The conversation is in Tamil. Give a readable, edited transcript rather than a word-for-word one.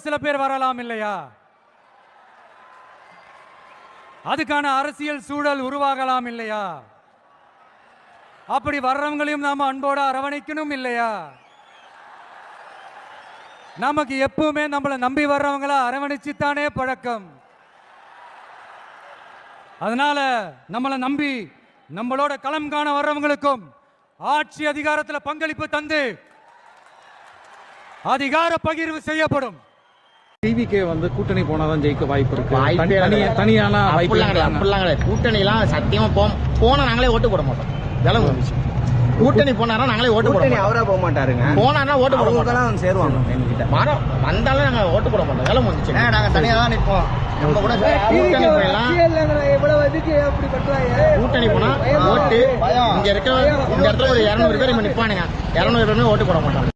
சில பேர் வரலாம் இல்லையா? அதுக்கான அரசியல் சூழல் உருவாகலாம் இல்லையா? அப்படி வர்றவங்களையும் நாம அன்போட அரவணைக்கணும் இல்லையா? நமக்கு எப்பவுமே நம்மளை நம்பி வர்றவங்கள அரவணைச்சுத்தானே பழக்கம். அதனால நம்மளை நம்பி நம்மளோட களம் காண வர்றவங்களுக்கும் ஆட்சி அதிகாரத்தில் பங்களிப்பு தந்து அதிகார பகிர்வு செய்யப்படும். டிவிகே வந்து கூட்டணி போனாதான் ஜெயிக்க வாய்ப்பு இருக்கு. தனியான கூட்டணி எல்லாம் சத்தியமா போனா நாங்களே ஓட்டு போட மாட்டோம். விலங்கு வந்துச்சு. கூட்டணி போனாரா நாங்களே ஓட்டு போட மாட்டோம். அவரா போக மாட்டாருங்க. போனா ஓட்டு போட மாட்டோம். சேருவாங்க எங்ககிட்ட. வந்தாலும் நாங்க ஓட்டு போட மாட்டோம். விலங்கு வந்துச்சு. நாங்க தனியா தான் நிற்போம். நம்ம கூட கூட்டணி போயெல்லாம் கூட்டணி போனா ஓட்டு இங்க இருக்க இந்த இடத்துல ஒரு 200 பேர் நிப்பானுங்க. 200 பேருமே ஓட்டு போட மாட்டாங்க.